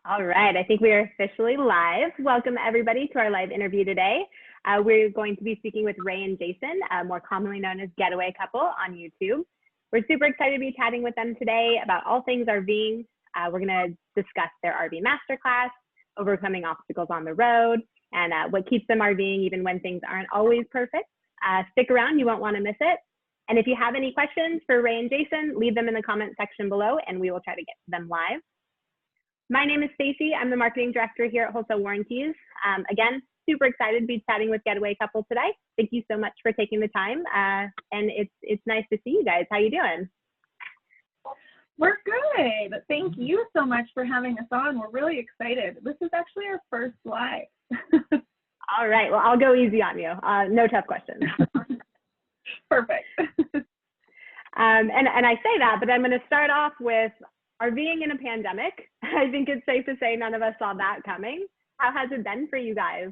All right, I think we are officially live. Welcome everybody to our live interview today. We're going to be speaking with Ray and Jason, more commonly known as Getaway couple on YouTube. We're super excited to be chatting with them today about all things RVing. We're gonna discuss their RV Masterclass, overcoming obstacles on the road, and what keeps them RVing even when things aren't always perfect. Stick around, you won't wanna miss it. And if you have any questions for Ray and Jason, leave them in the comment section below and we will try to get to them live. My name is Stacy. I'm the marketing director here at Wholesale Warranties. Again, super excited to be chatting with Getaway couple today. Thank you so much for taking the time. And it's nice to see you guys. How you doing? We're good. Thank you so much for having us on. We're really excited. This is actually our first live. All right. Well, I'll go easy on you. No tough questions. Perfect. And I say that, but I'm going to start off with RVing in a pandemic. I think it's safe to say none of us saw that coming. How has it been for you guys?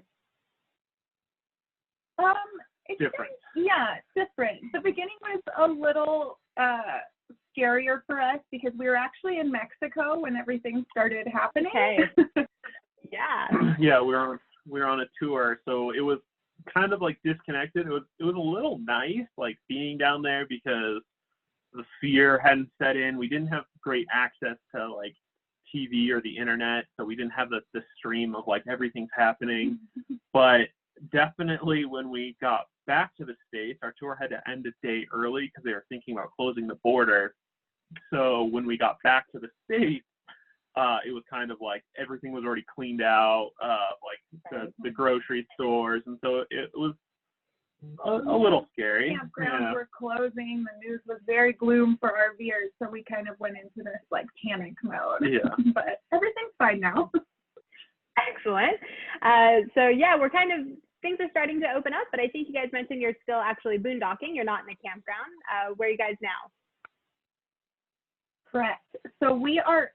It's different. Different. The beginning was a little scarier for us because we were actually in Mexico when everything started happening. Okay. Yeah. Yeah, we were on a tour, so it was kind of like disconnected. It was a little nice, like being down there because the fear hadn't set in. We didn't have great access to like TV or the internet, so we didn't have the stream of like everything's happening. But definitely when we got back to the States, our tour had to end a day early because they were thinking about closing the border. So when we got back to the States, it was kind of like everything was already cleaned out, like the grocery stores, and so it was a little scary. Campgrounds were closing. The news was very gloom for RVers, so we kind of went into this like panic mode. Yeah. But everything's fine now. Excellent. So yeah, things are starting to open up, but I think you guys mentioned you're still actually boondocking. You're not in a campground. Where are you guys now? Correct. So we are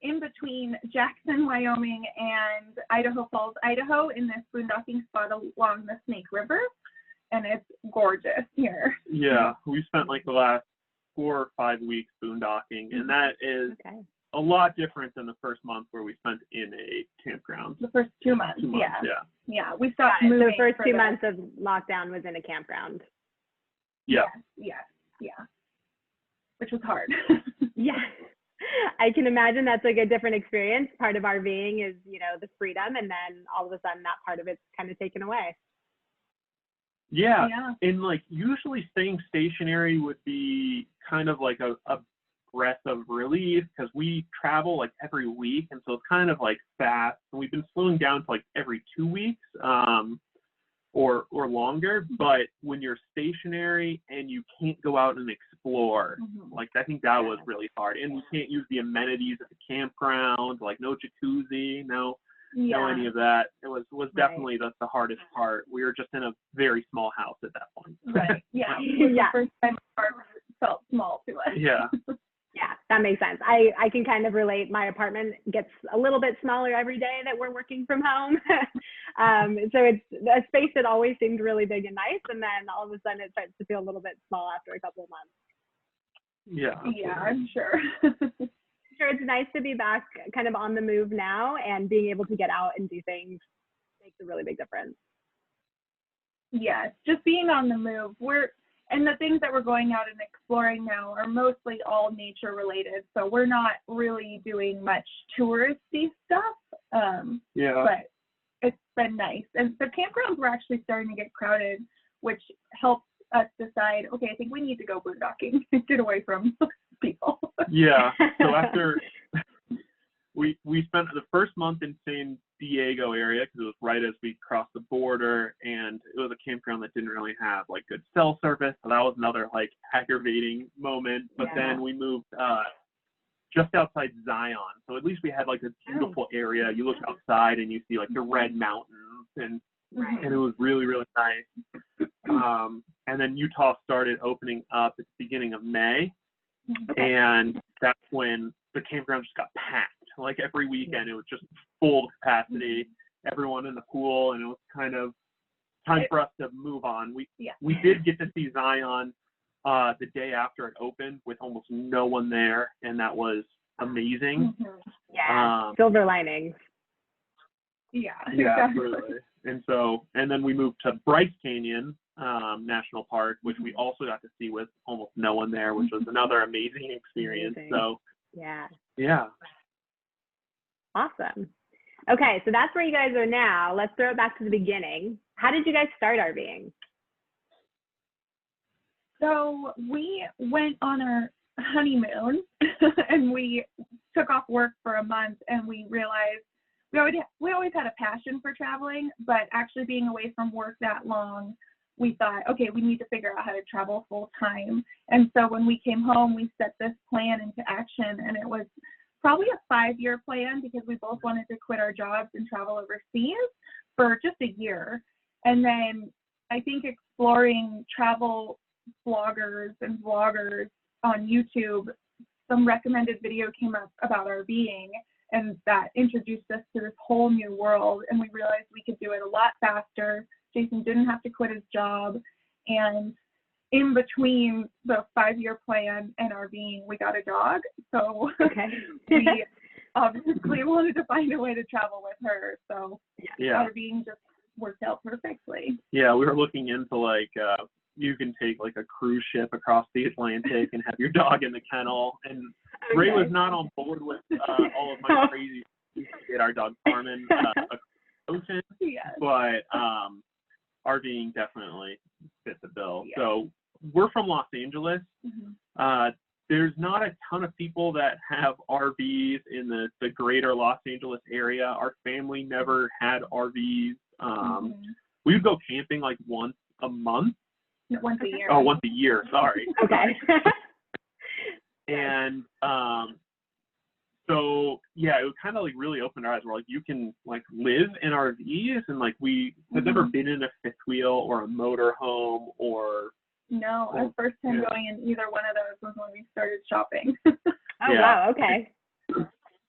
in between Jackson, Wyoming and Idaho Falls, Idaho in this boondocking spot along the Snake River. And it's gorgeous here. Yeah, we spent like the last 4 or 5 weeks boondocking, and that is a lot different than the first month where we spent in a campground. The first 2 months, yeah. We stopped So moving. the first 2 months of lockdown was in a campground. Yeah. Yeah. Which was hard. Yeah. I can imagine that's like a different experience. Part of RVing is, the freedom, and then all of a sudden that part of it's kind of taken away. Yeah, and like usually staying stationary would be kind of like a breath of relief because we travel like every week, and so it's kind of like fast. And we've been slowing down to like every 2 weeks or longer. But when you're stationary and you can't go out and explore, like I think that was really hard. And we can't use the amenities at the campground, like no jacuzzi, no any of that. It was definitely the hardest part. We were just in a very small house at that point. Right. Yeah. The first time our apartment felt small to us. Yeah. Yeah, that makes sense. I can kind of relate. My apartment gets a little bit smaller every day that we're working from home. So it's a space that always seemed really big and nice, and then all of a sudden it starts to feel a little bit small after a couple of months. Yeah. Yeah, I'm sure. Sure, it's nice to be back kind of on the move now, and being able to get out and do things makes a really big difference. Yes, just being on the move. And the things that we're going out and exploring now are mostly all nature related. So we're not really doing much touristy stuff. But it's been nice. And the campgrounds were actually starting to get crowded, which helps us decide, okay, I think we need to go boondocking and get away from people. Yeah. So after we spent the first month in San Diego area because it was right as we crossed the border, and it was a campground that didn't really have like good cell service, so that was another like aggravating moment. But then we moved just outside Zion, so at least we had like a beautiful area. You look outside and you see like the red mountains, and it was really, really nice. And then Utah started opening up at the beginning of May, and that's when the campground just got packed. Like every weekend, it was just full capacity, everyone in the pool, and it was kind of time for us to move on. We did get to see Zion the day after it opened with almost no one there, and that was amazing. Yeah, Yeah, silver linings. Yeah, yeah, absolutely. And then we moved to Bryce Canyon National Park, which we also got to see with almost no one there, which was another amazing experience. Amazing. So yeah. Awesome. Okay, so that's where you guys are now. Let's throw it back to the beginning. How did you guys start RVing? So we went on our honeymoon and we took off work for a month, and we realized we always had a passion for traveling, but actually being away from work that long, we thought, okay, we need to figure out how to travel full time. And so when we came home, we set this plan into action, and it was probably a 5-year plan because we both wanted to quit our jobs and travel overseas for just a year. And then I think exploring travel bloggers and vloggers on YouTube, some recommended video came up about RVing, and that introduced us to this whole new world, and we realized we could do it a lot faster. Jason didn't have to quit his job, and in between the 5-year plan and RVing, we got a dog. So we obviously wanted to find a way to travel with her. So RVing just worked out perfectly. Yeah, we were looking into like you can take like a cruise ship across the Atlantic and have your dog in the kennel. And Ray was not on board with all of my crazy to get our dog Carmen ocean, but RVing definitely fit the bill. Yeah. So we're from Los Angeles. There's not a ton of people that have RVs in the greater Los Angeles area. Our family never had RVs. We would go camping like once a month. Once a year. Oh, once a year. Sorry. Okay. And so yeah, it kind of like really opened our eyes. We're like, you can like live in RVs, and like we had never been in a fifth wheel or a motor home or. No, our first time going in either one of those was when we started shopping. Wow. Okay.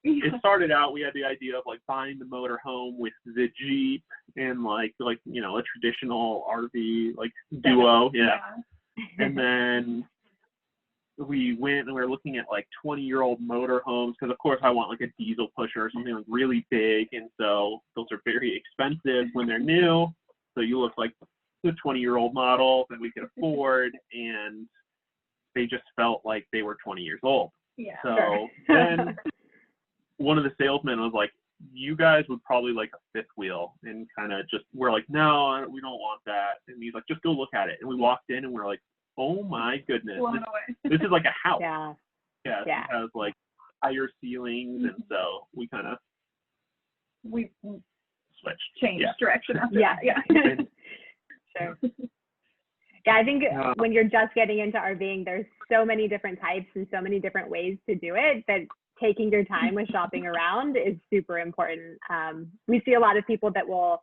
It started out, we had the idea of like buying the motor home with the Jeep and like you know, a traditional RV like duo, and then we went and we were looking at like 20-year-old motor homes, because of course I want like a diesel pusher or something like really big, and so those are very expensive when they're new, so you look like the 20-year-old model that we could afford, and they just felt like they were 20 years old. So then one of the salesmen was like, you guys would probably like a fifth wheel, and kind of just, we're like, no, we don't want that. And he's like, just go look at it. And we walked in and we're like, oh my goodness, this is like a house. It has like higher ceilings, and so we kind of switched, changed direction after that. Sure. Yeah, I think when you're just getting into RVing, there's so many different types and so many different ways to do it that taking your time with shopping around is super important. We see a lot of people that will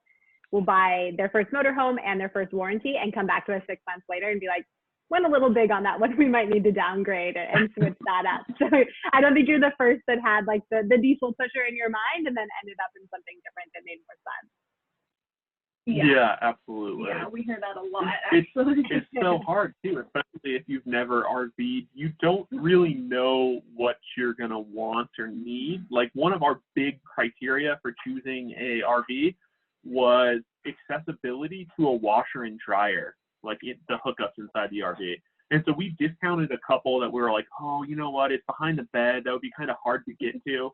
buy their first motorhome and their first warranty and come back to us 6 months later and be like, went a little big on that one. We might need to downgrade and switch that up. So I don't think you're the first that had like the diesel pusher in your mind and then ended up in something different that made more sense. Yeah, absolutely. Yeah, we hear that a lot, actually. It's so hard, too, especially if you've never RV'd. You don't really know what you're going to want or need. Like, one of our big criteria for choosing a RV was accessibility to a washer and dryer, like the hookups inside the RV. And so we discounted a couple that we were like, oh, you know what, it's behind the bed. That would be kind of hard to get to.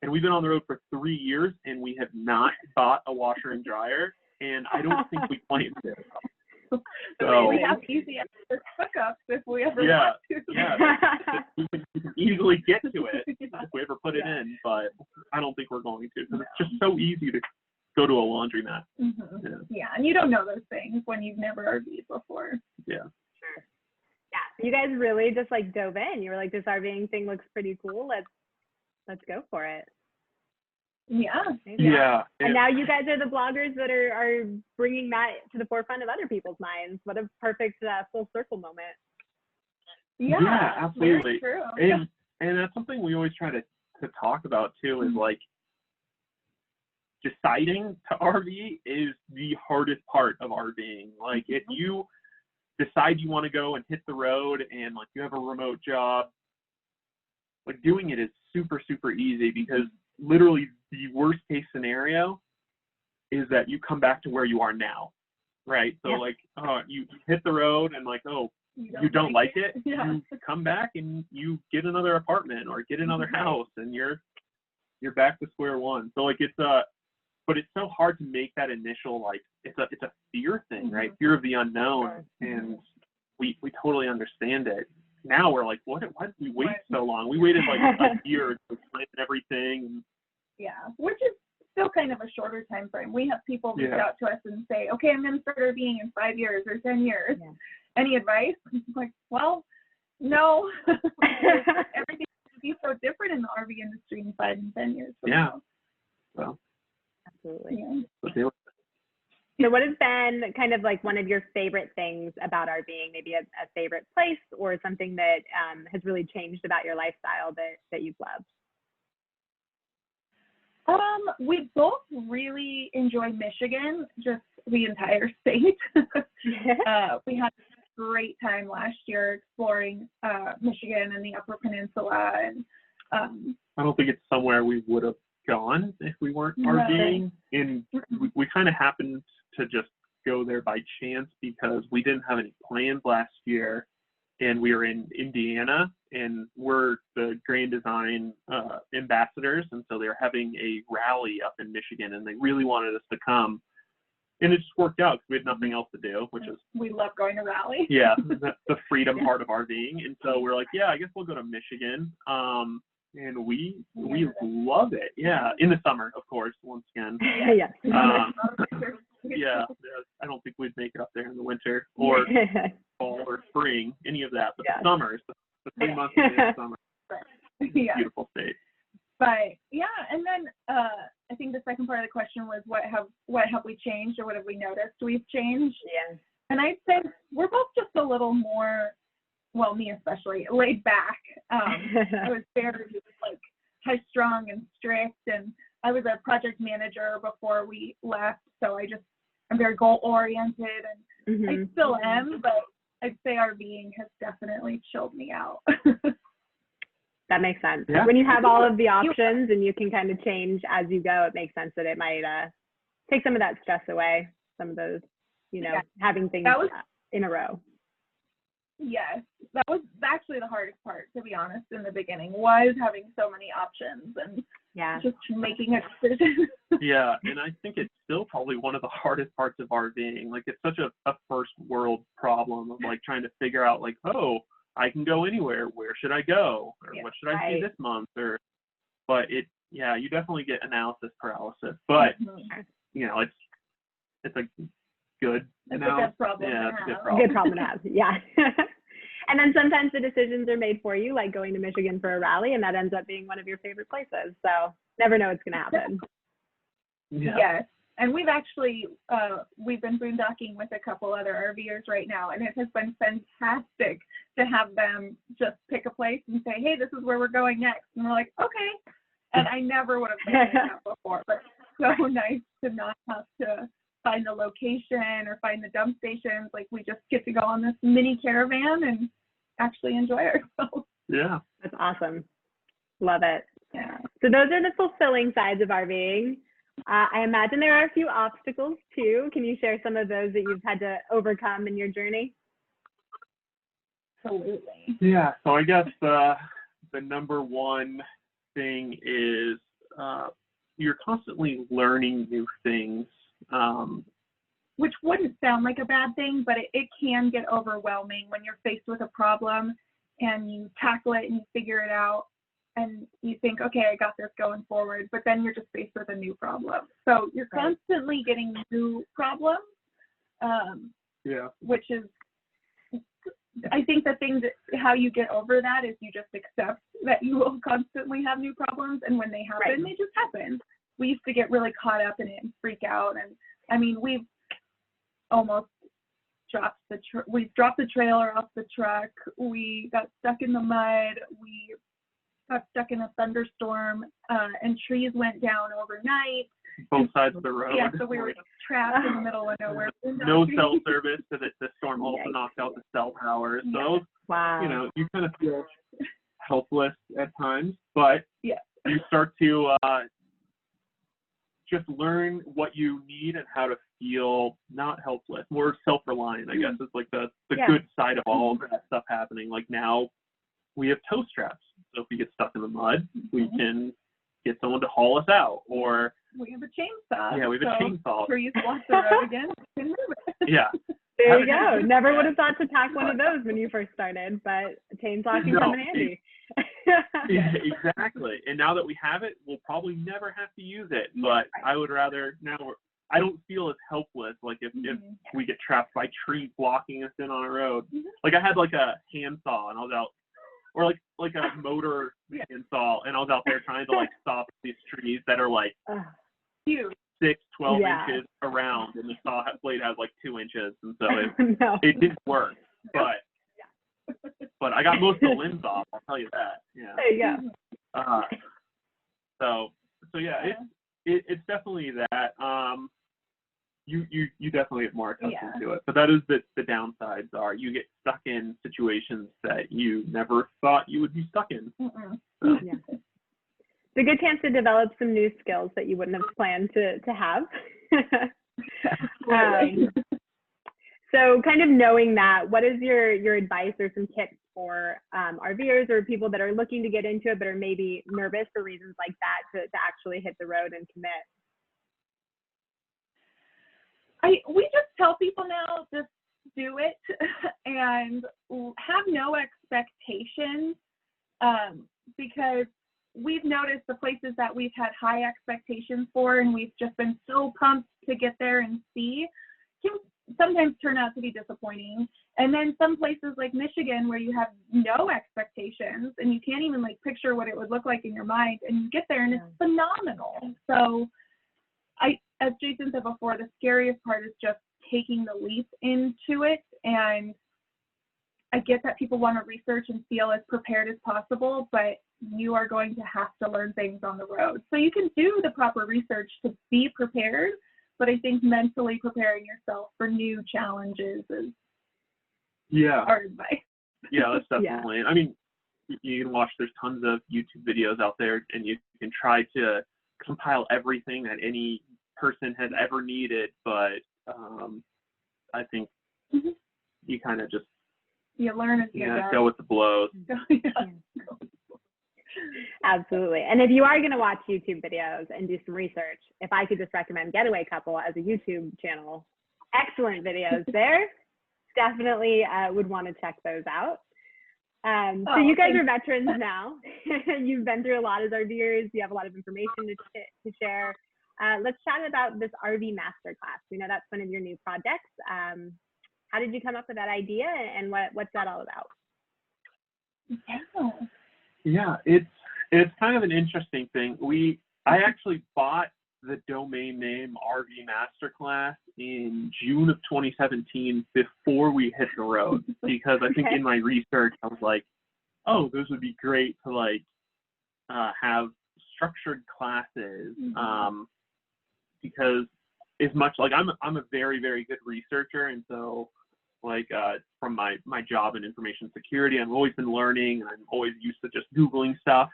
And we've been on the road for 3 years, and we have not bought a washer and dryer. And I don't think we plan to. So we have easy access hookups if we ever want to. We can easily get to it if we ever put it in, but I don't think we're going to, because it's just so easy to go to a laundromat. And you don't know those things when you've never RV'd before. Yeah, you guys really just like dove in. You were like, this RVing thing looks pretty cool. Let's go for it. And now you guys are the bloggers that are bringing that to the forefront of other people's minds. What a perfect full circle moment. Yeah, absolutely. True. And that's something we always try to talk about too, is like deciding to RV is the hardest part of RVing. Like if you decide you want to go and hit the road and like you have a remote job, like doing it is super, super easy, because literally the worst case scenario is that you come back to where you are now, right? So like, you hit the road and like, you don't like it. Yeah. You come back and you get another apartment or get another house, and you're back to square one. So like but it's so hard to make that initial, like, it's a fear thing, right? Fear of the unknown, and we totally understand it. Now we're like, why did we wait so long? We waited like a year to plan everything. Yeah, which is still kind of a shorter time frame. We have people reach out to us and say, okay, I'm going to start RVing in 5 years or 10 years. Yeah. Any advice? I'm like, well, no. Everything will be so different in the RV industry in 5 and 10 years from now. Well, absolutely. Yeah. So what has been kind of like one of your favorite things about RVing, maybe a favorite place or something that has really changed about your lifestyle that you've loved? We both really enjoy Michigan, just the entire state. We had a great time last year exploring Michigan and the Upper Peninsula. And I don't think it's somewhere we would have gone if we weren't RVing. And we kind of happened to just go there by chance because we didn't have any plans last year. And we were in Indiana, and we're the Grand Design ambassadors, and so they're having a rally up in Michigan, and they really wanted us to come. And it just worked out because we had nothing else to do, which is... We love going to rallies. Yeah, that's the freedom part of RVing. And so we're like, yeah, I guess we'll go to Michigan. And we love it. Yeah, in the summer, of course, once again. Yeah, I don't think we'd make it up there in the winter or fall or spring, any of that. But the summers, the 3 months of the summer, beautiful state. But yeah, and then I think the second part of the question was what have we changed or what have we noticed we've changed? Yeah. And I'd say we're both just a little more, well, me especially, laid back. I was very like high strung and strict, and I was a project manager before we left, so I'm very goal oriented, and I still am, but I'd say RVing has definitely chilled me out. That makes sense. Yeah. When you have all of the options and you can kind of change as you go, it makes sense that it might take some of that stress away, some of those, having things in a row. Yes, that was actually the hardest part, to be honest, in the beginning, was having so many options and just making a decision. Yeah, and I think it's still probably one of the hardest parts of RVing. Like, it's such a first world problem of like trying to figure out like, I can go anywhere. Where should I go? Or what should I see this month? But you definitely get analysis paralysis. But it's a good analysis. A good problem to have. It's a good problem. Good problem to have. Yeah. And then sometimes the decisions are made for you, like going to Michigan for a rally, and that ends up being one of your favorite places. So never know what's going to happen. Yeah. Yes. And we've actually, we've been boondocking with a couple other RVers right now, and it has been fantastic to have them just pick a place and say, hey, this is where we're going next. And we're like, okay. And I never would have done that before, but it's so nice to not have to find the location or find the dump stations. Like, we just get to go on this mini caravan and actually enjoy ourselves. Yeah. That's awesome. Love it. Yeah. So those are the fulfilling sides of RVing. I imagine there are a few obstacles too. Can you share some of those that you've had to overcome in your journey? Absolutely. Yeah. So I guess the number one thing is you're constantly learning new things. Which wouldn't sound like a bad thing, but it can get overwhelming when you're faced with a problem and you tackle it and you figure it out and you think, okay, I got this going forward, but then you're just faced with a new problem. So you're constantly getting new problems, which is, I think the thing how you get over that is you just accept that you will constantly have new problems, and when they happen, they just happen. We used to get really caught up in it and freak out, and I mean, we've almost dropped the trailer off the truck. We got stuck in the mud. We got stuck in a thunderstorm, and trees went down overnight. Both sides of the road. Yeah, so we were trapped in the middle of nowhere. No cell service, because the storm also knocked out the cell tower. So, wow. You kind of feel helpless at times, but you start to just learn what you need and how to feel not helpless, more self-reliant, I guess, is like the good side of all of that stuff happening. Like now we have tow straps. So if we get stuck in the mud, we can get someone to haul us out. Or we have a chainsaw. Yeah, we have a chainsaw. For you to walk the road again, you can move it. Yeah. There you go. Never would have thought to pack one of those when you first started, but a chainsaw can come in handy. Yeah, exactly. And now that we have it, we'll probably never have to use it. But I would rather now. I don't feel as helpless. Like if we get trapped by trees blocking us in on a road. Like I had like a handsaw and I was out, or like a motor handsaw, and I was out there trying to like stop these trees that are like huge. 12 inches around, and the saw blade has like 2 inches, and so it didn't work. But I got most of the limbs off. I'll tell you that. Yeah. There you go. So yeah, it's definitely that. You definitely get more accustomed to it, but that is the downsides are you get stuck in situations that you never thought you would be stuck in. So. Yeah. It's a good chance to develop some new skills that you wouldn't have planned to have. So kind of knowing that, what is your advice or some tips for RVers or people that are looking to get into it but are maybe nervous for reasons like that to actually hit the road and commit? We just tell people now, just do it and have no expectations, because we've noticed the places that we've had high expectations for and we've just been so pumped to get there and see can sometimes turn out to be disappointing. And then some places like Michigan where you have no expectations and you can't even like picture what it would look like in your mind, and you get there and it's phenomenal. So as Jason said before, the scariest part is just taking the leap into it. And I get that people want to research and feel as prepared as possible, but you are going to have to learn things on the road. So you can do the proper research to be prepared, but I think mentally preparing yourself for new challenges is our advice. Yeah, that's definitely. I mean, you can watch, there's tons of YouTube videos out there, and you can try to compile everything that any person has ever needed, but I think you kind of just learn as you go with the blows. Absolutely. And if you are going to watch YouTube videos and do some research, if I could just recommend Getaway Couple as a YouTube channel, excellent videos there. Definitely would want to check those out. So you guys are veterans now. You've been through a lot as RVers. You have a lot of information to share. Let's chat about this RV Masterclass. We know that's one of your new projects. How did you come up with that idea, and what's that all about? Yeah, it's kind of an interesting thing. I actually bought the domain name RV Masterclass in June of 2017 before we hit the road, because I think in my research I was like, oh, those would be great to like have structured classes, because as much like I'm a very, very good researcher, and so like from my job in information security, I've always been learning, and I'm always used to just Googling stuff,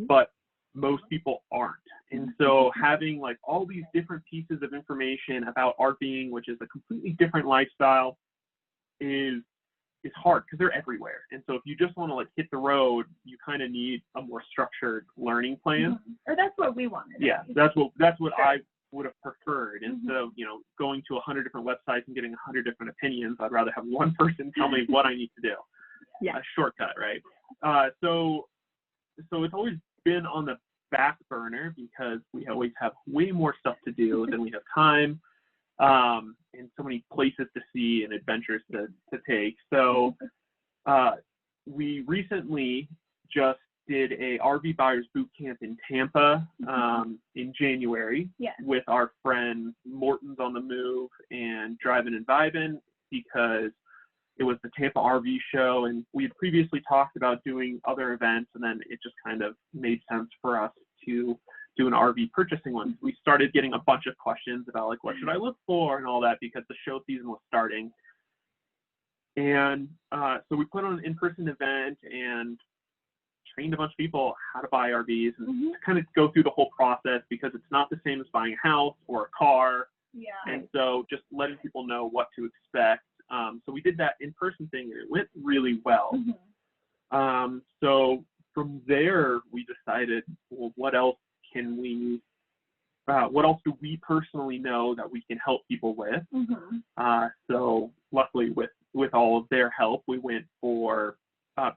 but most people aren't. And so having like all these different pieces of information about RVing, which is a completely different lifestyle, is hard because they're everywhere. And so if you just want to like hit the road, you kind of need a more structured learning plan. Or that's what we wanted. Yeah, that's what I would have preferred. Instead of, going to 100 different websites and getting 100 different opinions, I'd rather have one person tell me what I need to do. A shortcut, right? So it's always been on the back burner because we always have way more stuff to do than we have time, and so many places to see and adventures to take. So we recently just did a RV buyers boot camp in Tampa in January with our friends Morton's on the Move and Driving and Vibin', because it was the Tampa RV show, and we had previously talked about doing other events, and then it just kind of made sense for us to do an RV purchasing one. We started getting a bunch of questions about like, what should I look for and all that, because the show season was starting. And so we put on an in-person event and trained a bunch of people how to buy RVs and kind of go through the whole process, because it's not the same as buying a house or a car. Yeah. And so just letting people know what to expect. So we did that in-person thing, and it went really well. So from there, we decided, well, what else do we personally know that we can help people with? So luckily, with all of their help, we went for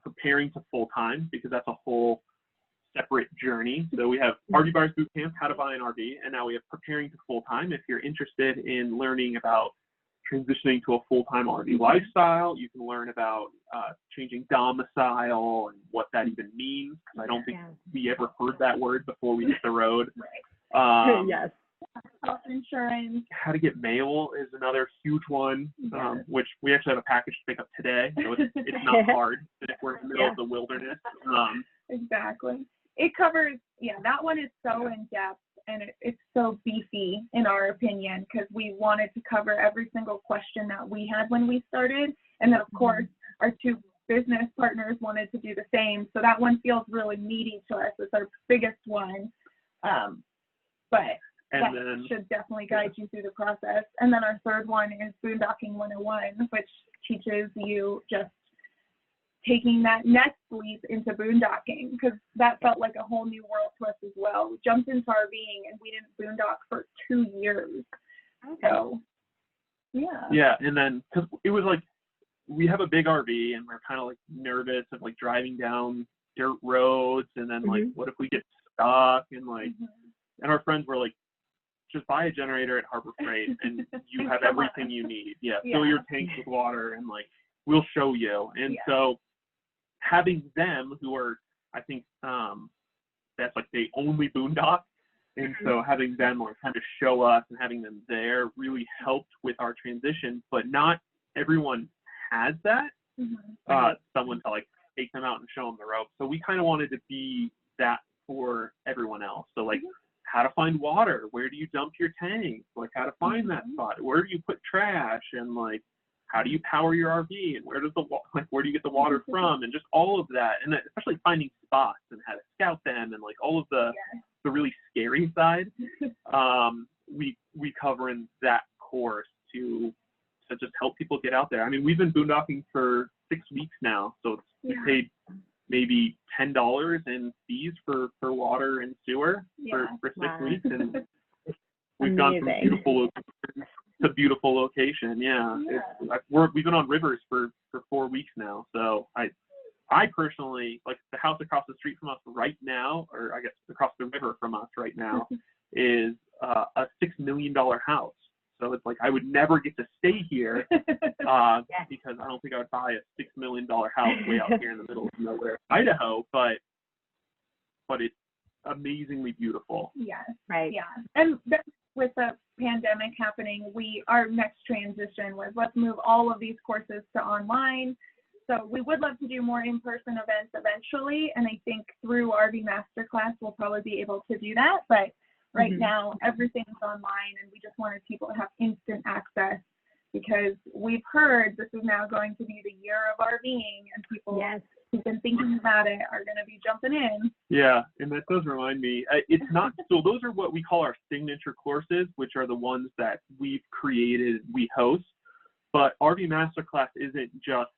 preparing to full-time, because that's a whole separate journey. So we have RV Buyers Bootcamp, how to buy an RV, and now we have preparing to full-time. If you're interested in learning about transitioning to a full-time RV lifestyle, you can learn about changing domicile and what that even means, because I don't think we ever heard that word before we hit the road. Yes. Health insurance. How to get mail is another huge one, which we actually have a package to pick up today, so it's not hard if we're in the middle of the wilderness. Exactly. It covers, that one is so in-depth, and it's so beefy in our opinion, because we wanted to cover every single question that we had when we started. And then, of course, our two business partners wanted to do the same. So that one feels really meaty to us. It's our biggest one. But that should definitely guide you through the process. And then our third one is Boondocking 101, which teaches you just taking that next leap into boondocking, because that felt like a whole new world to us as well. We jumped into RVing and we didn't boondock for 2 years. So, yeah, and then because it was like we have a big RV and we're kind of like nervous of like driving down dirt roads, and then like what if we get stuck, and like and our friends were like, just buy a generator at Harbor Freight and you have everything you need. Fill your tanks with water and like we'll show you. And so having them, who are, I think that's like they only boondock, and so having them like kind of show us and having them there really helped with our transition. But not everyone has that, someone to like take them out and show them the ropes. So we kind of wanted to be that for everyone else. So like how to find water, where do you dump your tank, like how to find that spot, where do you put trash, and like how do you power your RV, and where do you get the water from, and just all of that, and especially finding spots and how to scout them, and like all of the really scary side, we cover in that course to just help people get out there. I mean, we've been boondocking for 6 weeks now, so we paid maybe $10 in fees for water and sewer for 6 weeks, and we've gone from beautiful location to beautiful location. We've been on rivers for 4 weeks now. So I personally, like, the house across the street from us right now, or I guess across the river from us right now, is a $6 million house. So it's like I would never get to stay here because I don't think I would buy a $6 million house way out here in the middle of nowhere, Idaho. But it's amazingly beautiful. And with the pandemic happening, our next transition was, let's move all of these courses to online. So we would love to do more in-person events eventually, and I think through RV Masterclass we'll probably be able to do that. But right now, everything's online, and we just wanted people to have instant access, because we've heard this is now going to be the year of RVing, and people who've been thinking about it are going to be jumping in. Yeah, and that does remind me, it's not, so those are what we call our signature courses, which are the ones that we've created, we host. But RV Masterclass isn't just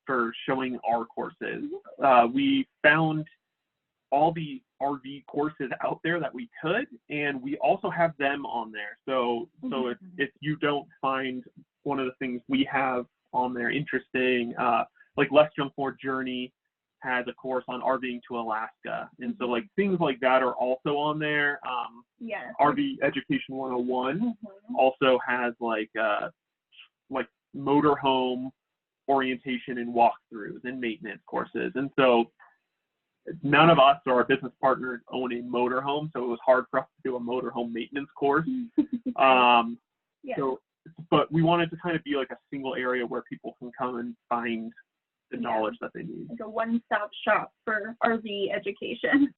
for showing our courses. We found all the RV courses out there that we could, and we also have them on there. So if you don't find one of the things we have on there interesting, like Less Junk More Journey has a course on RVing to Alaska, and so like things like that are also on there. RV Education 101 also has like motorhome orientation and walkthroughs and maintenance courses, and so none of us or our business partners own a motorhome, so it was hard for us to do a motorhome maintenance course. But we wanted to kind of be like a single area where people can come and find the knowledge that they need. Like a one-stop shop for RV education.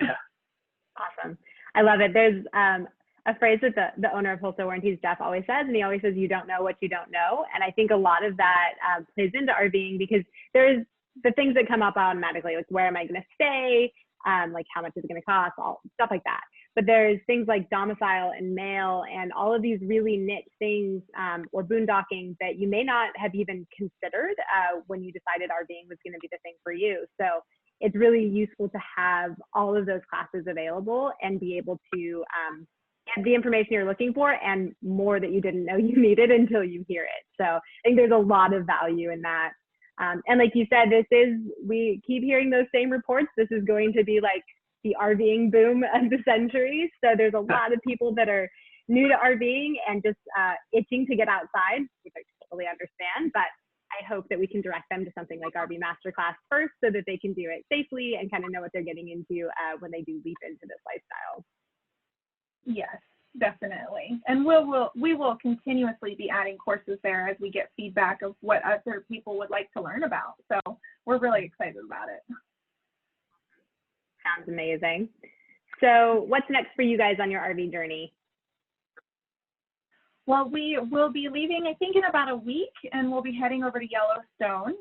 Awesome. I love it. There's a phrase that the owner of Wholesale Warranties, Jeff, always says, and he always says, you don't know what you don't know. And I think a lot of that plays into RVing, because there's the things that come up automatically, like where am I going to stay, like how much is it going to cost, all stuff like that. But there's things like domicile and mail and all of these really niche things, or boondocking, that you may not have even considered when you decided RVing was going to be the thing for you. So it's really useful to have all of those classes available and be able to get the information you're looking for and more that you didn't know you needed until you hear it. So I think there's a lot of value in that. And like you said, we keep hearing those same reports. This is going to be like the RVing boom of the century. So there's a lot of people that are new to RVing and just itching to get outside, which I totally understand. But I hope that we can direct them to something like RV Masterclass first so that they can do it safely and kind of know what they're getting into when they do leap into this lifestyle. Yes, definitely. And we will continuously be adding courses there as we get feedback of what other people would like to learn about. So we're really excited about it. Sounds amazing. So what's next for you guys on your RV journey? Well, we will be leaving, I think, in about a week, and we'll be heading over to Yellowstone,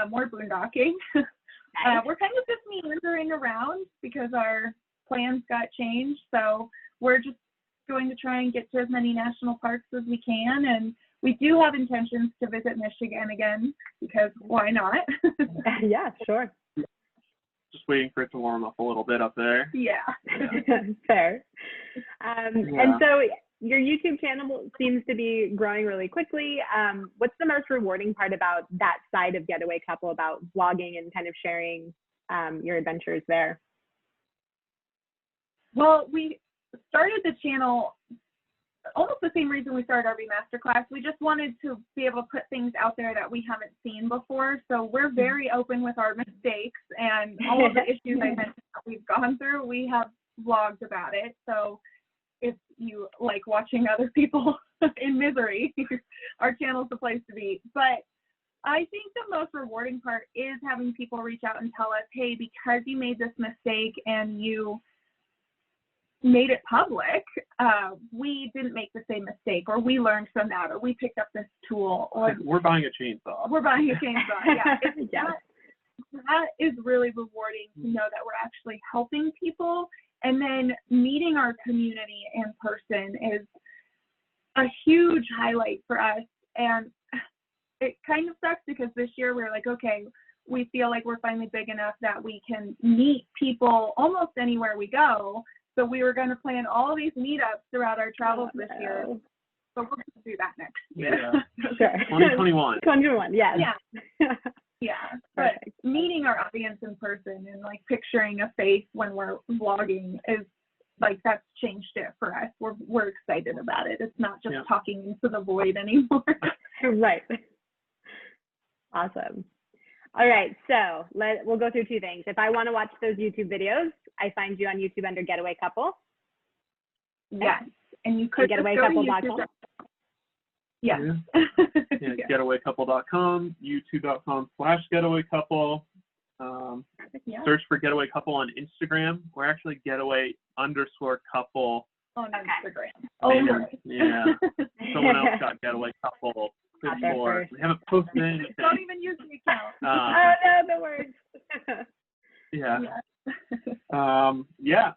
more boondocking. Nice. We're kind of just meandering around because our plans got changed. So we're just going to try and get to as many national parks as we can. And we do have intentions to visit Michigan again, because why not? Yeah, sure. Just waiting for it to warm up a little bit up there. Yeah. Fair. And so your YouTube channel seems to be growing really quickly. What's the most rewarding part about that side of Getaway Couple, about vlogging and kind of sharing your adventures there? Well, we started the channel almost the same reason we started RV Masterclass. We just wanted to be able to put things out there that we haven't seen before. So we're very open with our mistakes and all of the issues I mentioned that we've gone through. We have vlogged about it. So if you like watching other people in misery, our channel's the place to be. But I think the most rewarding part is having people reach out and tell us, hey, because you made this mistake and you made it public, we didn't make the same mistake, or we learned from that, or we picked up this tool, or we're buying a chainsaw. We're buying a chainsaw. Yeah, that is really rewarding to know that we're actually helping people. And then meeting our community in person is a huge highlight for us. And it kind of sucks because this year we're like, okay, we feel like we're finally big enough that we can meet people almost anywhere we go. So we were going to plan all these meetups throughout our travels this year. So we're going to do that next year. Yeah. Sure. 2021. 2021, yes. Yeah. Yeah. But meeting our audience in person and like picturing a face when we're vlogging is like, that's changed it for us. We're excited about it. It's not just talking into the void anymore. Right. Awesome. All right, so we'll go through two things. If I want to watch those YouTube videos, I find you on YouTube under Getaway Couple. Yes, and you could getawaycouple.com. Yes. Yeah, getawaycouple.com, youtube.com/getawaycouple. Search for Getaway Couple on Instagram. We're actually Getaway_couple on Instagram. Yeah. Someone else got Getaway Couple before. We haven't posted anything. Don't even use the account. Oh no, the words. Yeah.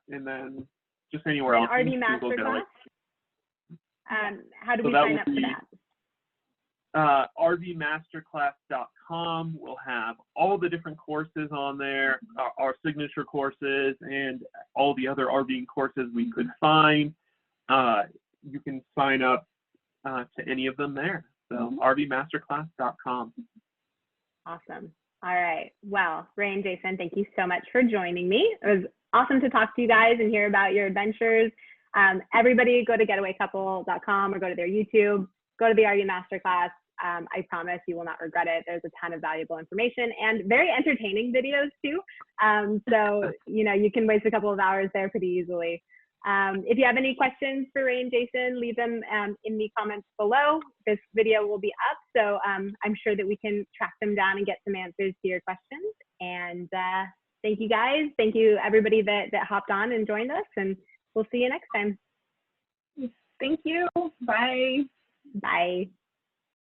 And then just anywhere else. RV Masterclass. How do we sign up for that? RVmasterclass.com will have all the different courses on there, our signature courses, and all the other RVing courses we could find. You can sign up to any of them there. So RVmasterclass.com. Awesome. All right. Well, Ray and Jason, thank you so much for joining me. It was awesome to talk to you guys and hear about your adventures. Everybody go to getawaycouple.com or go to their YouTube, go to the RV Masterclass. I promise you will not regret it. There's a ton of valuable information and very entertaining videos too. So, you can waste a couple of hours there pretty easily. If you have any questions for Ray and Jason, leave them in the comments below. This video will be up, so I'm sure that we can track them down and get some answers to your questions. And thank you guys. Thank you everybody that hopped on and joined us, and we'll see you next time. Thank you. Bye. Bye.